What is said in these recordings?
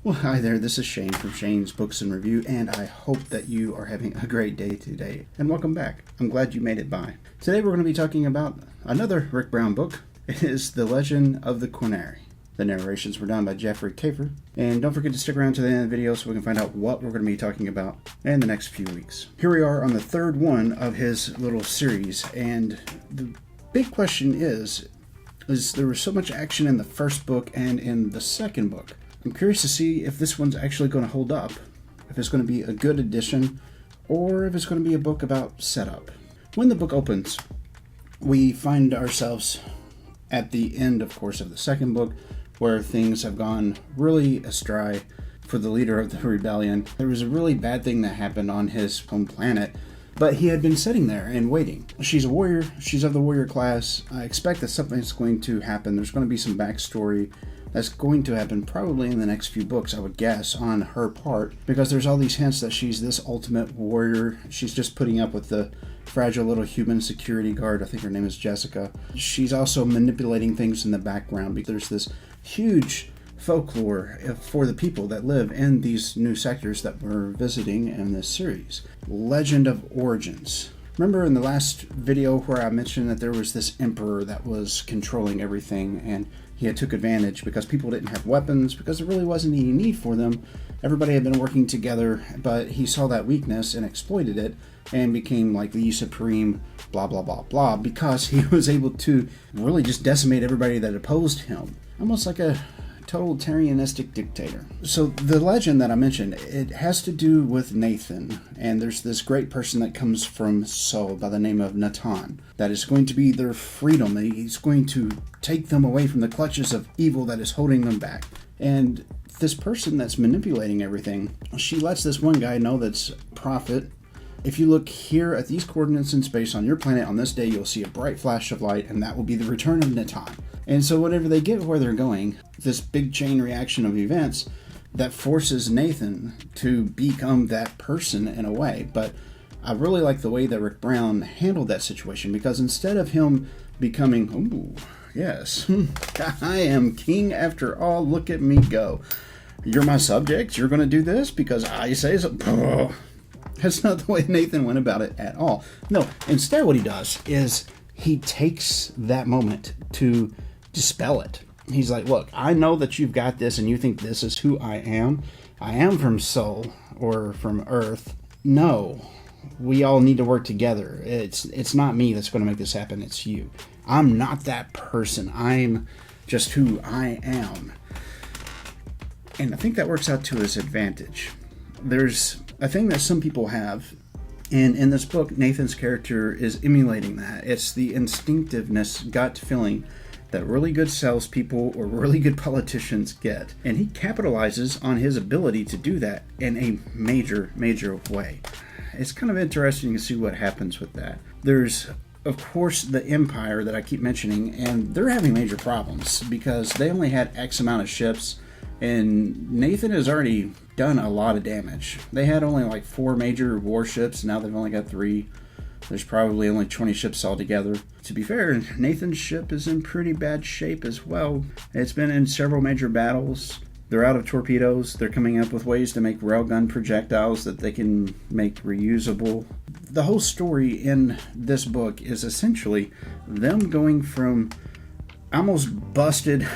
Well, hi there, this is Shane from Shane's Books and Review, and I hope that you are having a great day today. And welcome back. I'm glad you made it by. Today we're going to be talking about another Ryk Brown book. It is The Legend of the Corinair. The narrations were done by Jeffrey Kafer. And don't forget to stick around to the end of the video so we can find out what we're going to be talking about in the next few weeks. Here we are on the third one of his little series, and the big question is there was so much action in the first book and in the second book. I'm curious to see if this one's actually going to hold up, if it's going to be a good addition, or if it's going to be a book about setup. When the book opens, we find ourselves at the end, of course, of the second book, where things have gone really astray for the leader of the rebellion. There was a really bad thing that happened on his home planet, but he had been sitting there and waiting. She's a warrior. She's of the warrior class. I expect that something's going to happen. There's going to be some backstory that's going to happen probably in the next few books, I would guess, on her part, because there's all these hints that she's this ultimate warrior. She's just putting up with the fragile little human security guard. I think her name is Jessica. She's also manipulating things in the background because there's this huge folklore for the people that live in these new sectors that we're visiting in this series. Legend of Origins. Remember in the last video where I mentioned that there was this emperor that was controlling everything, and he had took advantage because people didn't have weapons, because there really wasn't any need for them. Everybody had been working together, but he saw that weakness and exploited it and became like the supreme blah blah blah blah, because he was able to really just decimate everybody that opposed him. Almost like a totalitarianistic dictator. So the legend that I mentioned, it has to do with Nathan, and there's this great person that comes from Seoul by the name of Nathan that is going to be their freedom. He's going to take them away from the clutches of evil that is holding them back. And this person that's manipulating everything, she lets this one guy know that's prophet. If you look here at these coordinates in space on your planet on this day, you'll see a bright flash of light, and that will be the return of Nathan. And so whenever they get where they're going, this big chain reaction of events that forces Nathan to become that person in a way. But I really like the way that Ryk Brown handled that situation, because instead of him becoming, ooh, yes, I am king after all, look at me go. You're my subject, you're going to do this because I say so. Oh, that's not the way Nathan went about it at all. No, instead what he does is he takes that moment to dispel it. He's like, look, I know that you've got this and you think this is who I am. I am from Seoul or from Earth. No, we all need to work together. It's not me that's going to make this happen. It's you. I'm not that person. I'm just who I am. And I think that works out to his advantage. There's a thing that some people have, and in this book, Nathan's character is emulating that. It's the instinctiveness, gut feeling that really good salespeople or really good politicians get. And he capitalizes on his ability to do that in a major, major way. It's kind of interesting to see what happens with that. There's, of course, the Empire that I keep mentioning, and they're having major problems because they only had X amount of ships, and Nathan has already done a lot of damage. They had only like 4 major warships, now they've only got 3. There's probably only 20 ships altogether. To be fair, Nathan's ship is in pretty bad shape as well. It's been in several major battles. They're out of torpedoes. They're coming up with ways to make railgun projectiles that they can make reusable. The whole story in this book is essentially them going from almost busted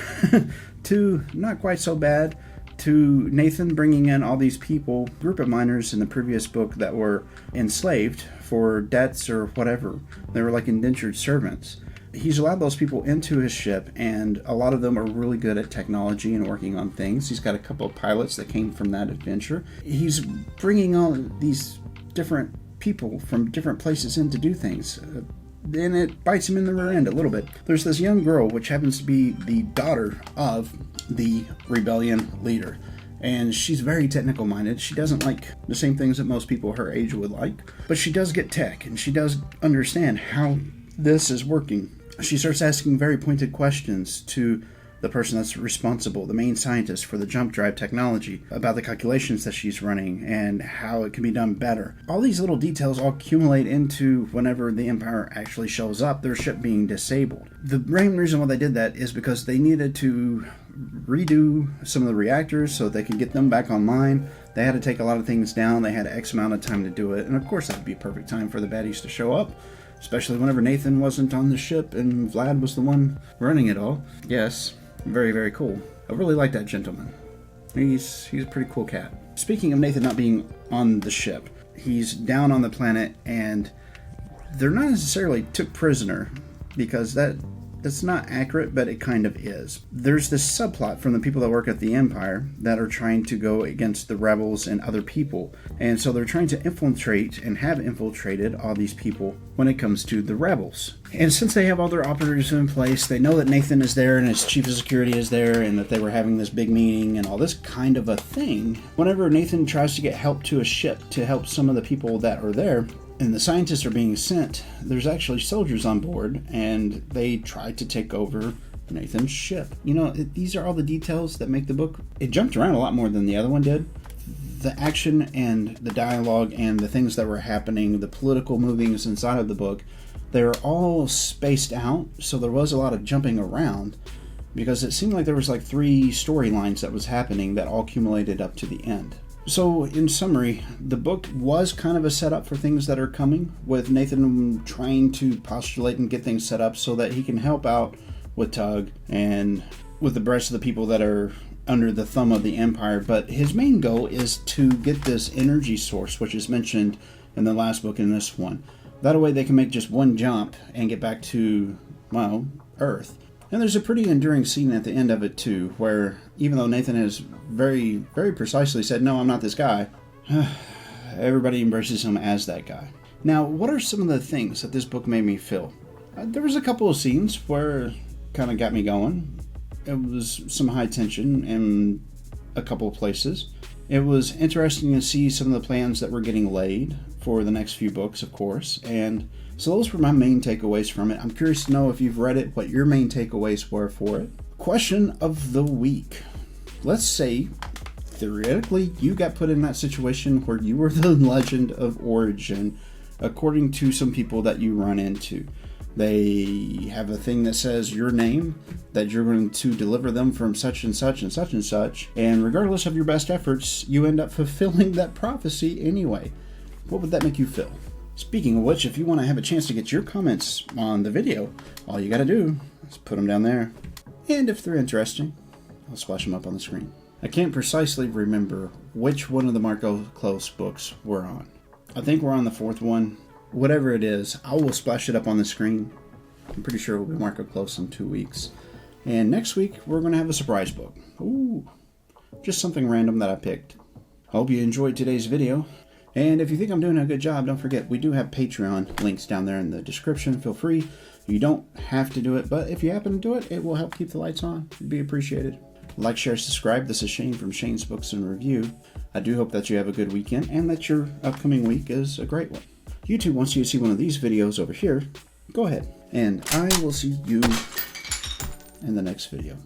to not quite so bad, to Nathan bringing in all these people, group of miners in the previous book that were enslaved for debts or whatever. They were like indentured servants. He's allowed those people into his ship, and a lot of them are really good at technology and working on things. He's got a couple of pilots that came from that adventure. He's bringing all these different people from different places in to do things. And it bites him in the rear end a little bit. There's this young girl, which happens to be the daughter of the rebellion leader. And she's very technical minded. She doesn't like the same things that most people her age would like. But she does get tech, and she does understand how this is working. She starts asking very pointed questions to the person that's responsible, the main scientist for the jump drive technology, about the calculations that she's running and how it can be done better. All these little details all accumulate into whenever the Empire actually shows up, their ship being disabled. The main reason why they did that is because they needed to redo some of the reactors so they could get them back online. They had to take a lot of things down. They had X amount of time to do it. And of course, that would be a perfect time for the baddies to show up, especially whenever Nathan wasn't on the ship and Vlad was the one running it all. Yes, very, very cool. I really like that gentleman. He's a pretty cool cat. Speaking of Nathan not being on the ship, he's down on the planet, and they're not necessarily took prisoner, because that's not accurate, but it kind of is. There's this subplot from the people that work at the Empire that are trying to go against the rebels and other people. And so they're trying to infiltrate and have infiltrated all these people when it comes to the rebels. And since they have all their operatives in place, they know that Nathan is there and his chief of security is there and that they were having this big meeting and all this kind of a thing. Whenever Nathan tries to get help to a ship to help some of the people that are there, and the scientists are being sent, there's actually soldiers on board, and they try to take over Nathan's ship. You know, these are all the details that make the book. It jumped around a lot more than the other one did. The action and the dialogue and the things that were happening, the political movings inside of the book, they were all spaced out, so there was a lot of jumping around, because it seemed like there was like 3 storylines that was happening that all accumulated up to the end. So, in summary, the book was kind of a setup for things that are coming, with Nathan trying to postulate and get things set up so that he can help out with Tug and with the rest of the people that are under the thumb of the Empire. But his main goal is to get this energy source, which is mentioned in the last book and this one. That way they can make just one jump and get back to, well, Earth. And there's a pretty enduring scene at the end of it too, where even though Nathan has very, very precisely said, no, I'm not this guy, everybody embraces him as that guy. Now, what are some of the things that this book made me feel? There was a couple of scenes where it kind of got me going. It was some high tension in a couple of places. It was interesting to see some of the plans that were getting laid for the next few books, of course, and so those were my main takeaways from it. I'm curious to know, if you've read it, what your main takeaways were for it. Question of the week. Let's say, theoretically, you got put in that situation where you were the Legend of Origin, according to some people that you run into. They have a thing that says your name, that you're going to deliver them from such and such and such and such, and regardless of your best efforts, you end up fulfilling that prophecy anyway. What would that make you feel? Speaking of which, if you want to have a chance to get your comments on the video, all you got to do is put them down there. And if they're interesting, I'll splash them up on the screen. I can't precisely remember which one of the Marco Close books we're on. I think we're on the 4th one. Whatever it is, I will splash it up on the screen. I'm pretty sure we'll be Marco Close in 2 weeks. And next week, we're going to have a surprise book. Ooh, just something random that I picked. Hope you enjoyed today's video. And if you think I'm doing a good job, don't forget, we do have Patreon links down there in the description. Feel free. You don't have to do it, but if you happen to do it, it will help keep the lights on. It'd be appreciated. Like, share, subscribe. This is Shane from Shane's Books and Review. I do hope that you have a good weekend and that your upcoming week is a great one. YouTube wants you to see one of these videos over here. Go ahead. And I will see you in the next video.